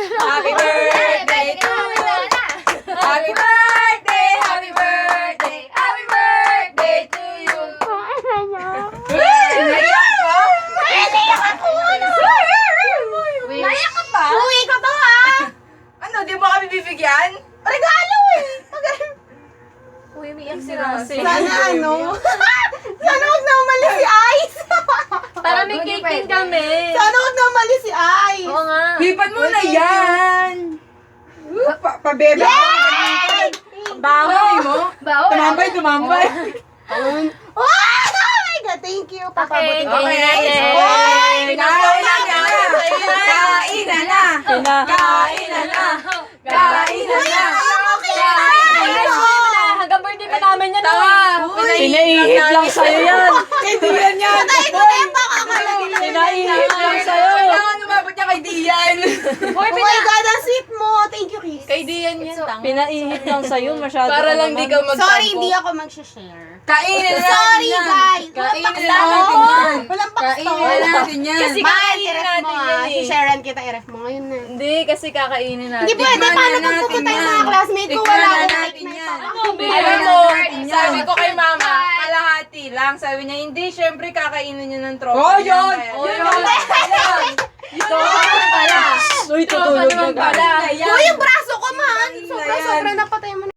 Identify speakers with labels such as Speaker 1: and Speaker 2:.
Speaker 1: Happy birthday to you. Happy birthday, happy birthday, happy birthday to you. Naiyak ka?
Speaker 2: Naiyak ako!
Speaker 1: Naiyak ka pa?
Speaker 2: Uwi ko to ha!
Speaker 1: Ano, di mo kami bibigyan?
Speaker 2: Regalo eh!
Speaker 1: Uy, umiyak si Russell.
Speaker 2: Sana ano? Sana huwag na umalis si Ice!
Speaker 3: Para may cake din kami.
Speaker 2: Sana huwag na umalis si Ice!
Speaker 3: Oo nga.
Speaker 1: Lipat mo na yan! Pabebe!
Speaker 3: Baho.
Speaker 1: mo?
Speaker 3: Baho.
Speaker 1: Tumambay!
Speaker 2: Oh my God! Thank you! Papabuti ko.
Speaker 1: Okay,
Speaker 3: Yay!
Speaker 1: Kain na na!
Speaker 3: Hanggang birthday pa namin yan.
Speaker 1: Pinaihip lang sa'yo yan! Kay Dian yan!
Speaker 3: Pinaihip lang sa'yo.
Speaker 1: Kailangan umabot niya kay Dian!
Speaker 3: Hoy,
Speaker 2: Oh my God! Ang sweet mo! Thank you, Chris.
Speaker 1: Kay Dian yan,
Speaker 3: Pinaihip lang sa'yo. Masyado
Speaker 1: para
Speaker 3: ka
Speaker 1: lang
Speaker 3: naman.
Speaker 1: di ka magtampo.
Speaker 2: Sorry, hindi ako mag-share.
Speaker 1: Kainin na
Speaker 2: Sorry,
Speaker 1: natin yan.
Speaker 2: guys.
Speaker 1: Kainin
Speaker 2: Walang
Speaker 1: na natin
Speaker 2: paksa.
Speaker 1: yan.
Speaker 2: Walang paksa.
Speaker 1: Kainin na natin yan.
Speaker 3: Kasi
Speaker 2: Bakit?
Speaker 3: kakainin
Speaker 2: I-ref mo
Speaker 3: natin
Speaker 2: ha.
Speaker 3: yan eh.
Speaker 2: Si-sharean kita, i-ref mo ngayon na.
Speaker 3: Hindi, kasi kakainin natin.
Speaker 2: Hindi pwede.
Speaker 1: Tikman
Speaker 2: Paano
Speaker 1: na
Speaker 2: pag
Speaker 1: natin
Speaker 2: pupunta yung
Speaker 1: yan.
Speaker 2: mga classmate ko?
Speaker 1: Tikman
Speaker 2: Wala
Speaker 1: na
Speaker 2: akong
Speaker 1: natin
Speaker 2: like na
Speaker 1: yan.
Speaker 2: ito.
Speaker 1: Alam mo,
Speaker 3: natin yan.
Speaker 1: sabi ko kay mama, kalahati lang. Sabi niya, hindi, syempre kakainin niya ng tropa.
Speaker 4: Oh, yun!
Speaker 1: Yun!
Speaker 3: Tropa pala.
Speaker 1: Uy, tutulog na
Speaker 3: Tropa naman pala.
Speaker 1: Yan.
Speaker 2: Uy, yung braso ko, man!
Speaker 1: Yan.
Speaker 2: Sobra-sobra napatay mo na.